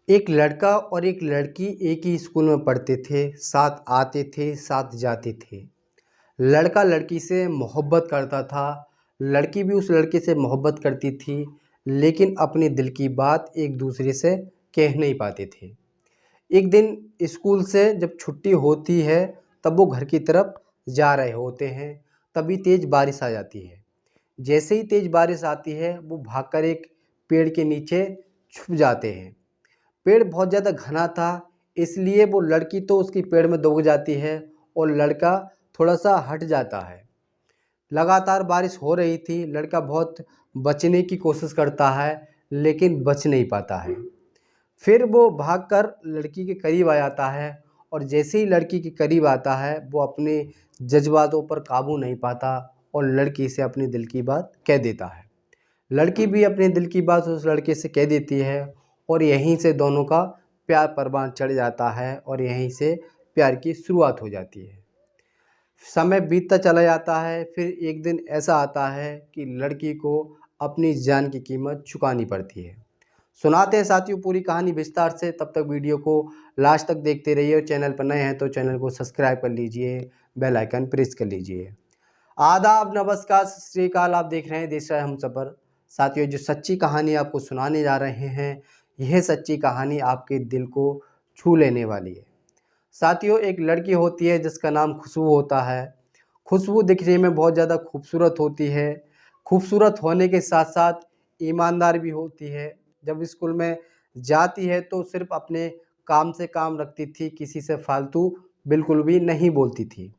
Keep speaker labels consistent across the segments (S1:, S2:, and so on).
S1: एक लड़का और एक लड़की एक ही स्कूल में पढ़ते थे, साथ आते थे, साथ जाते थे। लड़का लड़की से मोहब्बत करता था, लड़की भी उस लड़के से मोहब्बत करती थी, लेकिन अपने दिल की बात एक दूसरे से कह नहीं पाते थे। एक दिन स्कूल से जब छुट्टी होती है, तब वो घर की तरफ जा रहे होते हैं, तभी तेज़ बारिश आ जाती है। जैसे ही तेज़ बारिश आती है, वो भागकर एक पेड़ के नीचे छुप जाते हैं। पेड़ बहुत ज़्यादा घना था, इसलिए वो लड़की तो उसकी पेड़ में दब जाती है और लड़का थोड़ा-सा हट जाता है। लगातार बारिश हो रही थी, लड़का बहुत बचने की कोशिश करता है, लेकिन बच नहीं पाता है। फिर वो भागकर लड़की के करीब आ जाता है और जैसे ही लड़की के करीब आता है, वो अपने जज़्बातों पर काबू नहीं पाता और लड़की से अपने दिल की बात कह देता है। लड़की भी अपने दिल की बात उस लड़के से कह देती है और यहीं से दोनों का प्यार परवान चढ़ जाता है और यहीं से प्यार की शुरुआत हो जाती है। समय बीतता चला जाता है, फिर एक दिन ऐसा आता है कि लड़की को अपनी जान की कीमत चुकानी पड़ती है। सुनाते हैं साथियों पूरी कहानी विस्तार से, तब तक वीडियो को लास्ट तक देखते रहिए और चैनल पर नए हैं तो चैनल को सब्सक्राइब कर लीजिए, बेल आइकन प्रेस कर लीजिए। आदाब, नमस्कार, सत श्री अकाल। आप देख रहे हैं देश राय हम सफ़र। साथियों, जो सच्ची कहानी आपको सुनाने जा रहे हैं, यह सच्ची कहानी आपके दिल को छू लेने वाली है। साथियों, एक लड़की होती है जिसका नाम खुशबू होता है। खुशबू दिखने में बहुत ज़्यादा खूबसूरत होती है। खूबसूरत होने के साथ साथ ईमानदार भी होती है। जब स्कूल में जाती है तो सिर्फ़ अपने काम से काम रखती थी, किसी से फालतू बिल्कुल भी नहीं बोलती थी।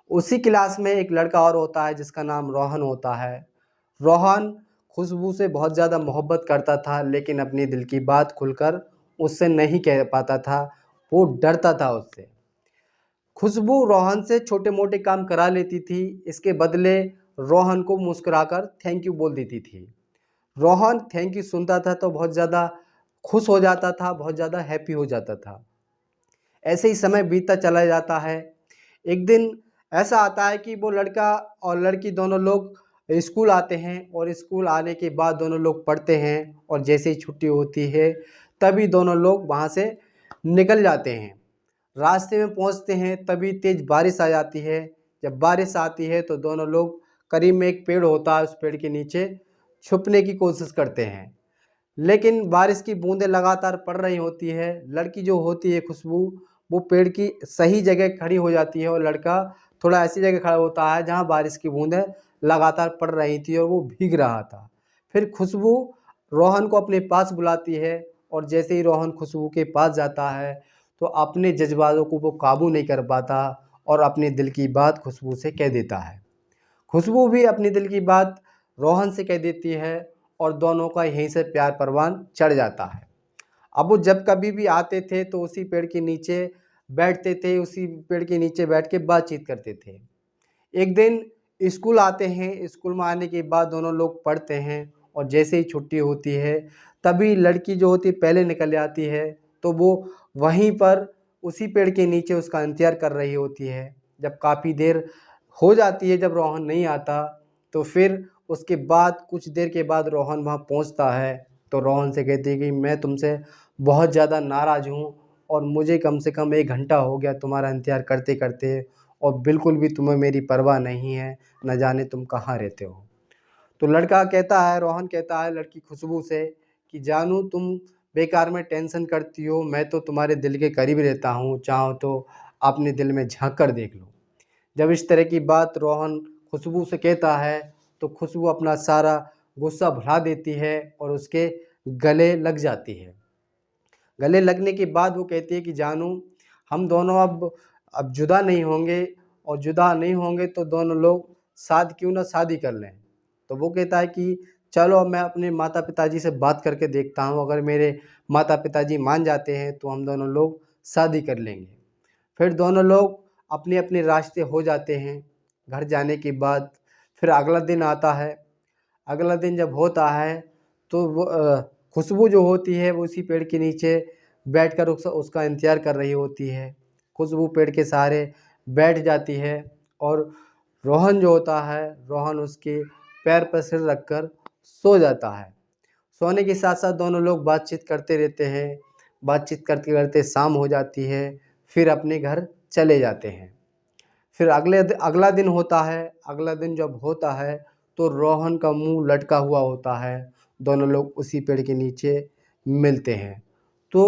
S1: उसी क्लास में एक लड़का और होता है जिसका नाम रोहन होता है। रोहन खुशबू से बहुत ज़्यादा मोहब्बत करता था, लेकिन अपनी दिल की बात खुलकर उससे नहीं कह पाता था, वो डरता था उससे। खुशबू रोहन से छोटे-मोटे काम करा लेती थी, इसके बदले रोहन को मुस्कुराकर थैंक यू बोल देती थी। रोहन थैंक यू सुनता था तो बहुत ज़्यादा खुश हो जाता था, बहुत ज़्यादा हैप्पी हो जाता था। ऐसे ही समय बीतता चला जाता है। एक दिन ऐसा आता है कि वो लड़का और लड़की दोनों लोग स्कूल आते हैं और स्कूल आने के बाद दोनों लोग पढ़ते हैं और जैसे ही छुट्टी होती है, तभी दोनों लोग वहाँ से निकल जाते हैं। रास्ते में पहुँचते हैं तभी तेज़ बारिश आ जाती है। जब बारिश आती है तो दोनों लोग करीब में एक पेड़ होता है, उस पेड़ के नीचे छुपने की कोशिश करते हैं। लेकिन बारिश की बूंदें लगातार पड़ रही होती है। लड़की जो होती है खुशबू, वो पेड़ की सही जगह खड़ी हो जाती है और लड़का थोड़ा ऐसी जगह खड़ा होता है जहाँ बारिश की बूंदें लगातार पड़ रही थी और वो भीग रहा था। फिर खुशबू रोहन को अपने पास बुलाती है और जैसे ही रोहन खुशबू के पास जाता है, तो अपने जज़्बातों को वो काबू नहीं कर पाता और अपने दिल की बात खुशबू से कह देता है। खुशबू भी अपने दिल की बात रोहन से कह देती है और दोनों का यहीं से प्यार परवान चढ़ जाता है। अब वो जब कभी भी आते थे तो उसी पेड़ के नीचे बैठते थे, उसी पेड़ के नीचे बैठ के बातचीत करते थे। एक दिन स्कूल आते हैं, स्कूल में आने के बाद दोनों लोग पढ़ते हैं और जैसे ही छुट्टी होती है, तभी लड़की जो होती है पहले निकल जाती है, तो वो वहीं पर उसी पेड़ के नीचे उसका इंतज़ार कर रही होती है। जब काफ़ी देर हो जाती है, जब रोहन नहीं आता, तो फिर उसके बाद कुछ देर के बाद रोहन वहाँ पहुँचता है, तो रोहन से कहती है कि मैं तुमसे बहुत ज़्यादा नाराज़ हूँ और मुझे कम से कम 1 घंटा हो गया तुम्हारा इंतज़ार करते-करते और बिल्कुल भी तुम्हें मेरी परवाह नहीं है, न जाने तुम कहाँ रहते हो। तो लड़का कहता है, रोहन कहता है लड़की खुशबू से कि जानू तुम बेकार में टेंशन करती हो, मैं तो तुम्हारे दिल के करीब रहता हूँ, चाहो तो अपने दिल में झाँक कर देख लो। जब इस तरह की बात रोहन खुशबू से कहता है, तो खुशबू अपना सारा गुस्सा भुला देती है और उसके गले लग जाती है। गले लगने के बाद वो कहती है कि जानू हम दोनों अब जुदा नहीं होंगे और जुदा नहीं होंगे तो दोनों लोग साथ क्यों ना शादी कर लें। तो वो कहता है कि चलो अब मैं अपने माता पिताजी से बात करके देखता हूँ, अगर मेरे माता पिताजी मान जाते हैं तो हम दोनों लोग शादी कर लेंगे। फिर दोनों लोग अपने अपने रास्ते हो जाते हैं। घर जाने के बाद फिर अगला दिन आता है। अगला दिन जब होता है तो वो खुशबू जो होती है वो उसी पेड़ के नीचे बैठकर उसका इंतज़ार कर रही होती है। खुशबू पेड़ के सहारे बैठ जाती है और रोहन जो होता है, रोहन उसके पैर पर सिर रखकर सो जाता है। सोने के साथ-साथ दोनों लोग बातचीत करते रहते हैं। बातचीत करते करते शाम हो जाती है, फिर अपने घर चले जाते हैं। फिर अगला दिन होता है। अगला दिन जब होता है तो रोहन का मुंह लटका हुआ होता है। दोनों लोग उसी पेड़ के नीचे मिलते हैं। तो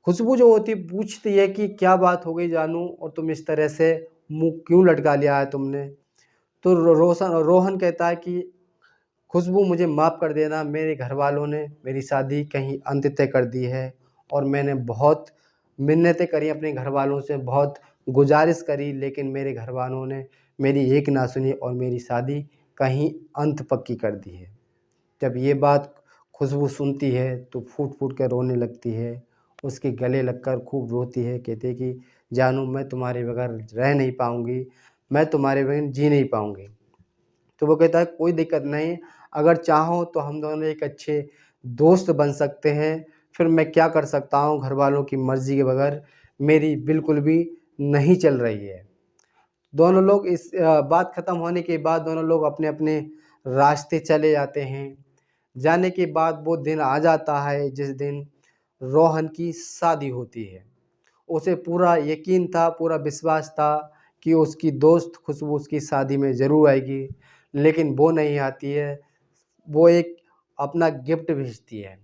S1: खुशबू जो होती पूछती है कि क्या बात हो गई जानू, और तुम इस तरह से मुंह क्यों लटका लिया है तुमने। तो रोहन कहता है कि खुशबू मुझे माफ़ कर देना, मेरे घर वालों ने मेरी शादी कहीं अंत तय कर दी है और मैंने बहुत मिन्नतें करी अपने घर वालों से, बहुत गुजारिश करी, लेकिन मेरे घर वालों ने मेरी एक ना सुनी और मेरी शादी कहीं अंत पक्की कर दी है। जब ये बात खुशबू सुनती है तो फूट फूट कर रोने लगती है, उसके गले लगकर खूब रोती है, कहती है कि जानू मैं तुम्हारे बगैर रह नहीं पाऊँगी, मैं तुम्हारे बगैर जी नहीं पाऊँगी। तो वो कहता है कोई दिक्कत नहीं, अगर चाहो तो हम दोनों एक अच्छे दोस्त बन सकते हैं। फिर मैं क्या कर सकता हूँ, घर वालों की मर्ज़ी के बगैर मेरी बिल्कुल भी नहीं चल रही है। दोनों लोग इस बात ख़त्म होने के बाद दोनों लोग अपने अपने रास्ते चले जाते हैं। जाने के बाद वो दिन आ जाता है जिस दिन रोहन की शादी होती है। उसे पूरा यकीन था, पूरा विश्वास था कि उसकी दोस्त खुशबू उसकी शादी में ज़रूर आएगी, लेकिन वो नहीं आती है। वो एक अपना गिफ्ट भेजती है।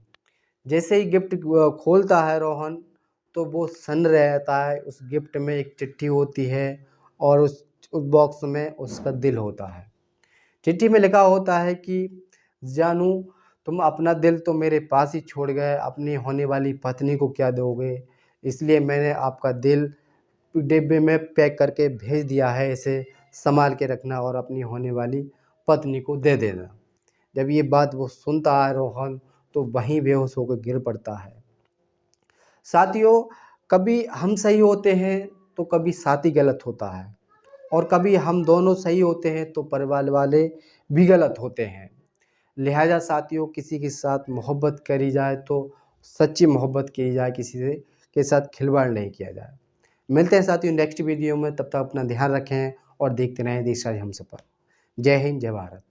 S1: जैसे ही गिफ्ट खोलता है रोहन, तो वो सन्न रह जाता है। उस गिफ्ट में एक चिट्ठी होती है और उस बॉक्स में उसका दिल होता है। चिट्ठी में लिखा होता है कि जानू तुम अपना दिल तो मेरे पास ही छोड़ गए, अपनी होने वाली पत्नी को क्या दोगे, इसलिए मैंने आपका दिल डिब्बे में पैक करके भेज दिया है, इसे संभाल के रखना और अपनी होने वाली पत्नी को दे देना। जब ये बात वो सुनता है रोहन, तो वहीं बेहोश होकर गिर पड़ता है। साथियों, कभी हम सही होते हैं तो कभी साथी गलत होता है, और कभी हम दोनों सही होते हैं तो परिवार वाले भी गलत होते हैं। लिहाजा साथियों, किसी के साथ मोहब्बत करी जाए तो सच्ची मोहब्बत की जाए, किसी से के साथ खिलवाड़ नहीं किया जाए। मिलते हैं साथियों नेक्स्ट वीडियो में, तब तक अपना ध्यान रखें और देखते रहें देश आज हम सफ़र। जय हिंद, जय भारत।